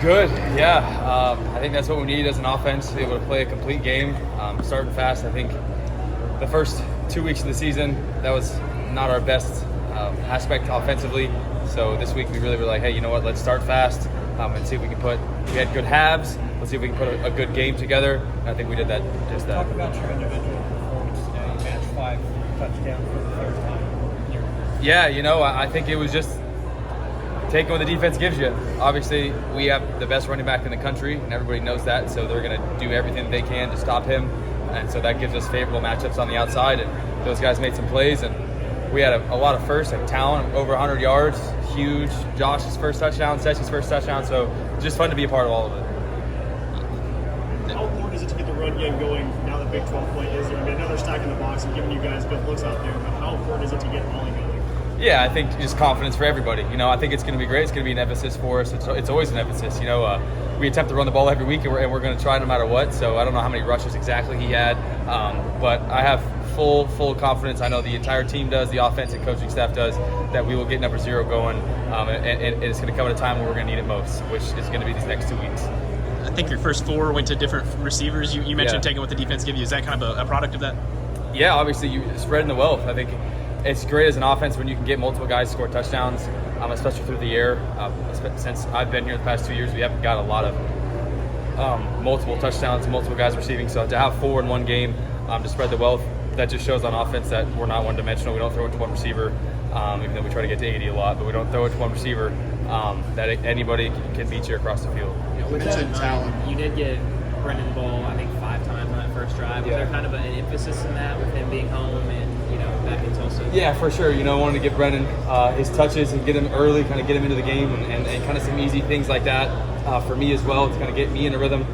Good, yeah. I think that's what we need as an offense, to be able to play a complete game, starting fast. I think the first 2 weeks of the season, that was not our best aspect offensively. So this week we really were like, hey, you know what, let's start fast and see if we can we had good halves. Let's see if we can put a good game together. And I think we did that. Talk about your individual performance today. You matched 5 touchdowns for the third time. Yeah, I think it was just taking what the defense gives you. Obviously, we have the best running back in the country, and everybody knows that, so they're going to do everything they can to stop him. And so that gives us favorable matchups on the outside, and those guys made some plays, and we had a lot of firsts, like talent, over 100 yards, huge. Josh's first touchdown, Set's first touchdown, so it's just fun to be a part of all of it. How important is it to get the run game going now that Big 12 play is there? I mean, I know they're stacking the box and giving you guys good looks out there, but how important is it to get volley going? Yeah, I think just confidence for everybody. I think it's going to be great. It's going to be an emphasis for us. It's always an emphasis. We attempt to run the ball every week, and we're going to try no matter what. So I don't know how many rushes exactly he had, but I have full confidence. I know the entire team does, the offense and coaching staff does, that we will get number 0 going, and it's going to come at a time where we're going to need it most, which is going to be these next 2 weeks. I think your first 4 went to different receivers. You mentioned taking what the defense gave you. Is that kind of a product of that? Yeah, obviously you spreading the wealth. I think it's great as an offense when you can get multiple guys to score touchdowns, especially through the air. Since I've been here the past 2 years, we haven't got a lot of multiple touchdowns, multiple guys receiving. So to have 4 in one game, to spread the wealth, that just shows on offense that we're not one-dimensional. We don't throw it to one receiver, even though we try to get to 80 a lot, but we don't throw it to one receiver. That anybody can beat you across the field. With that in mind, you did get Brendan the ball, I think, 5 times on that first drive. Was there kind of an emphasis in that with him being home and back in Tulsa? Yeah, for sure. Wanted to give Brendan his touches and get him early, kind of get him into the game, and kind of some easy things like that for me as well to kind of get me in a rhythm.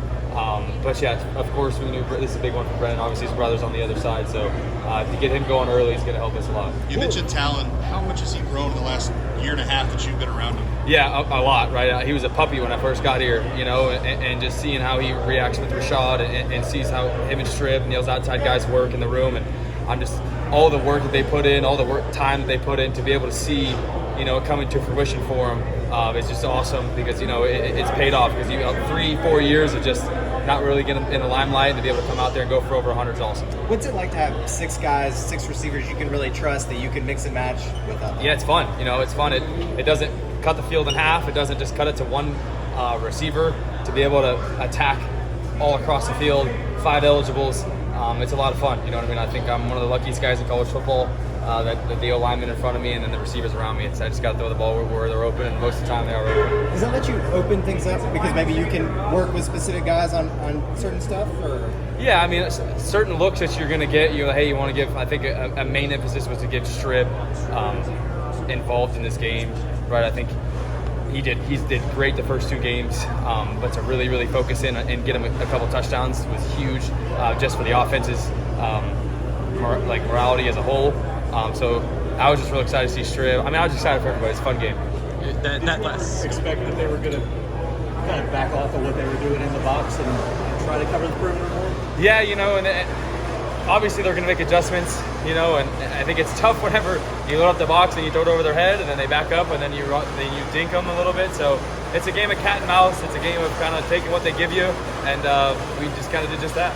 But yeah, of course, we knew this is a big one for Brendan. Obviously, his brother's on the other side, so to get him going early is going to help us a lot. You mentioned talent. How much has he grown in the last year and a half that you've been around him? Yeah, a lot, right? He was a puppy when I first got here, and just seeing how he reacts with Rashad and sees how him and Strib and those outside guys work in the room, and I'm just all the work that they put in, all the time that they put in to be able to see, it coming to fruition for him. It's just awesome because it's paid off because 3-4 years of just not really getting in the limelight, and to be able to come out there and go for over 100 is awesome. What's it like to have 6 guys, 6 receivers you can really trust that you can mix and match with? Yeah, it's fun. It's fun. It doesn't cut the field in half. It doesn't just cut it to one receiver. To be able to attack all across the field, 5 eligibles, it's a lot of fun. You know what I mean? I think I'm one of the luckiest guys in college football. That the O-linemen in front of me and then the receivers around me. I just got to throw the ball where they're open, and most of the time they are open. Does that let you open things up because maybe you can work with specific guys on certain stuff? Or? Yeah, I mean, certain looks that you're going to get, you want to give, I think a main emphasis was to get Strib involved in this game, right? I think he did great the first 2 games, but to really focus in and get him a couple touchdowns was huge just for the offense's morality as a whole. So I was just really excited to see Strib. I mean, I was excited for everybody. It's a fun game. That last expect that they were going to kind of back off of what they were doing in the box and try to cover the perimeter more? Yeah, and obviously they're going to make adjustments, and I think it's tough whenever you load up the box and you throw it over their head, and then they back up, and then you dink them a little bit. So it's a game of cat and mouse. It's a game of kind of taking what they give you, and we just kind of did just that.